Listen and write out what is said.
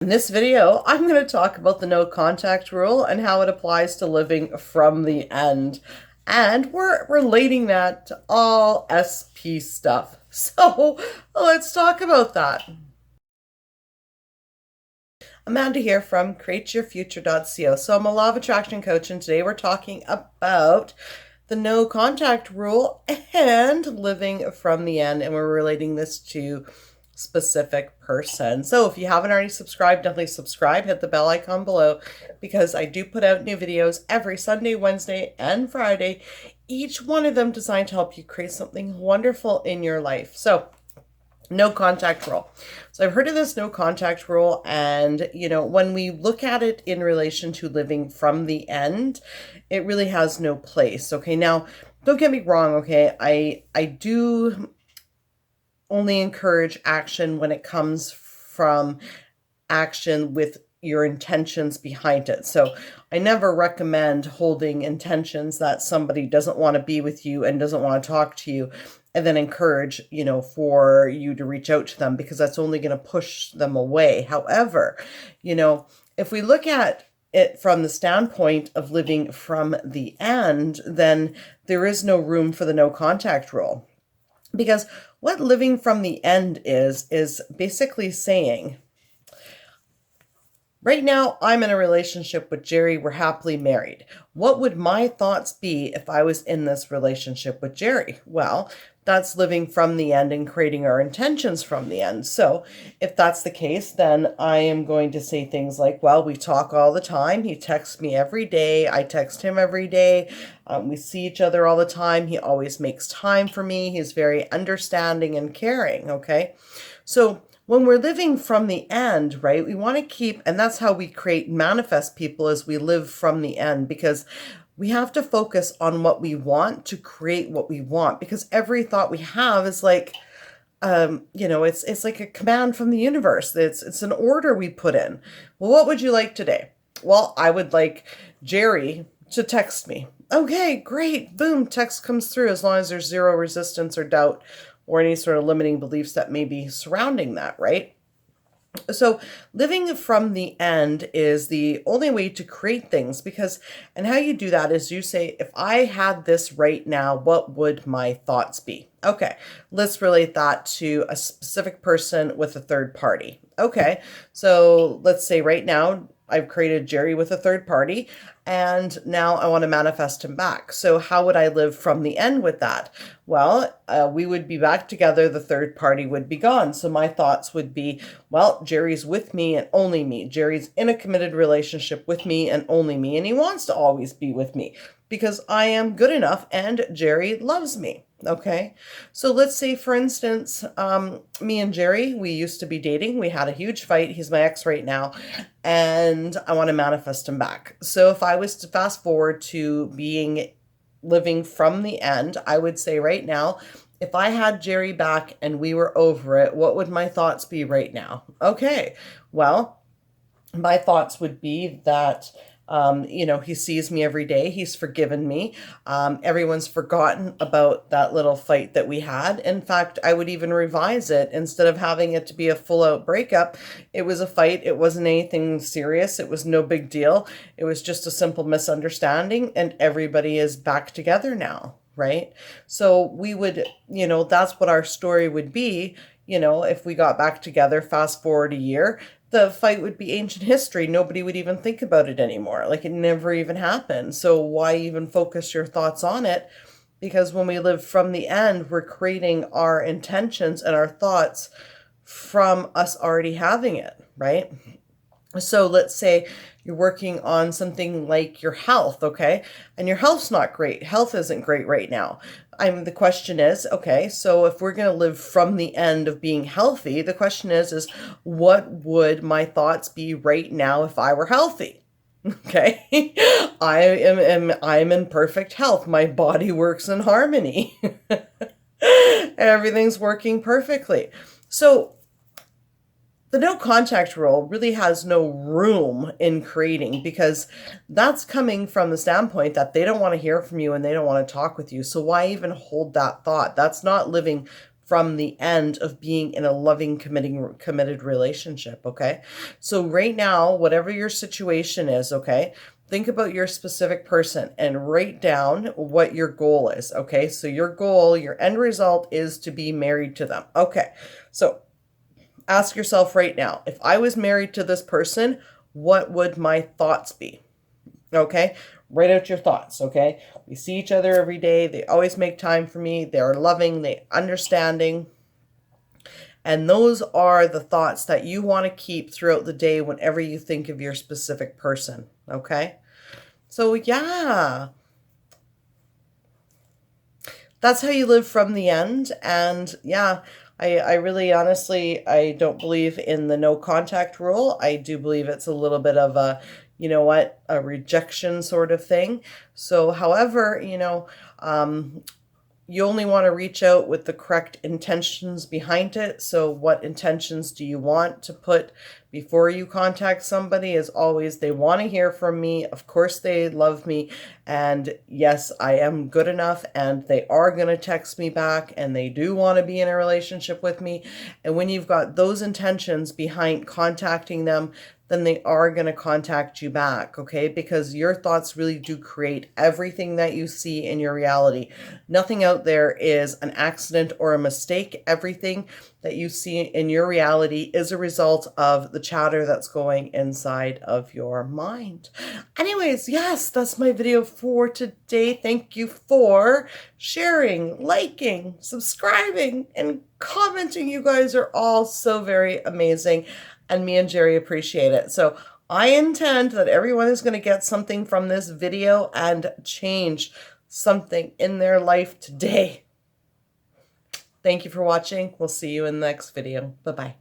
In this video, I'm going to talk about the no contact rule and how it applies to living from the end. And we're relating that to all SP stuff. So let's talk about that. Amanda here from createyourfuture.co. So I'm a law of attraction coach, and today we're talking about the no contact rule and living from the end. And we're relating this to specific person. So if you haven't already subscribed, definitely subscribe, hit the bell icon below, because I do put out new videos every Sunday, Wednesday, and Friday, each one of them designed to help you create something wonderful in your life. So no contact rule. So I've heard of this no contact rule, and when we look at it in relation to living from the end, it really has no place. Okay, now don't get me wrong, okay, I do only encourage action when it comes from action with your intentions behind it. So I never recommend holding intentions that somebody doesn't want to be with you and doesn't want to talk to you, and then encourage, for you to reach out to them, because that's only going to push them away. However, if we look at it from the standpoint of living from the end, then there is no room for the no contact rule. Because what living from the end is basically saying, right now I'm in a relationship with Jerry, we're happily married. What would my thoughts be if I was in this relationship with Jerry? Well, that's living from the end and creating our intentions from the end. So if that's the case, then I am going to say things like, well, we talk all the time. He texts me every day. I text him every day. We see each other all the time. He always makes time for me. He's very understanding and caring. Okay. So when we're living from the end, right, we want to keep, and that's how we create manifest people, as we live from the end, because we have to focus on what we want to create what we want, because every thought we have is like, it's like a command from the universe. It's an order we put in. Well, what would you like today? Well, I would like Jerry to text me. Okay, great. Boom, text comes through, as long as there's zero resistance or doubt or any sort of limiting beliefs that may be surrounding that, right? So living from the end is the only way to create things, because, and how you do that is you say, if I had this right now, what would my thoughts be? Okay, let's relate that to a specific person with a third party. Okay, so let's say right now I've created Jerry with a third party, and now I want to manifest him back. So how would I live from the end with that? Well, we would be back together. The third party would be gone. So my thoughts would be, well, Jerry's with me and only me. Jerry's in a committed relationship with me and only me. And he wants to always be with me because I am good enough and Jerry loves me. Okay, so let's say, for instance, me and Jerry, we used to be dating. We had a huge fight. He's my ex right now, and I want to manifest him back. So if I was to fast forward to living from the end, I would say right now, if I had Jerry back and we were over it, what would my thoughts be right now? Okay, well, my thoughts would be that he sees me every day. He's forgiven me. Everyone's forgotten about that little fight that we had. In fact, I would even revise it. Instead of having it to be a full out breakup, it was a fight. It wasn't anything serious. It was no big deal. It was just a simple misunderstanding, and everybody is back together now, right? So we would, that's what our story would be. If we got back together, fast forward a year, the fight would be ancient history. Nobody would even think about it anymore. Like, it never even happened. So why even focus your thoughts on it? Because when we live from the end, we're creating our intentions and our thoughts from us already having it, right? So let's say you're working on something like your health, okay? And your health's not great. Health isn't great right now. The question is, okay, so if we're going to live from the end of being healthy, the question is what would my thoughts be right now if I were healthy? Okay, I'm in perfect health. My body works in harmony. Everything's working perfectly. So the no contact rule really has no room in creating, because that's coming from the standpoint that they don't want to hear from you and they don't want to talk with you. So why even hold that thought? That's not living from the end of being in a loving, committed relationship, okay? So right now, whatever your situation is, okay, think about your specific person and write down what your goal is, okay? So your goal, your end result is to be married to them. Okay, so ask yourself right now, if I was married to this person, what would my thoughts be? Okay, write out your thoughts, okay? We see each other every day. They always make time for me. They're loving, they understanding. And those are the thoughts that you want to keep throughout the day whenever you think of your specific person, okay? So yeah, that's how you live from the end. And yeah, I really honestly, I don't believe in the no contact rule. I do believe it's a little bit of a, you know what, a rejection sort of thing. So however, you only want to reach out with the correct intentions behind it. So what intentions do you want to put before you contact somebody is always they want to hear from me. Of course, they love me. And yes, I am good enough and they are going to text me back and they do want to be in a relationship with me. And when you've got those intentions behind contacting them, then they are going to contact you back, okay? Because your thoughts really do create everything that you see in your reality. Nothing out there is an accident or a mistake. Everything that you see in your reality is a result of the chatter that's going inside of your mind. Anyways, yes, that's my video for today. Thank you for sharing, liking, subscribing, and commenting. You guys are all so very amazing. And me and Jerry appreciate it. So I intend that everyone is going to get something from this video and change something in their life today. Thank you for watching. We'll see you in the next video. Bye-bye.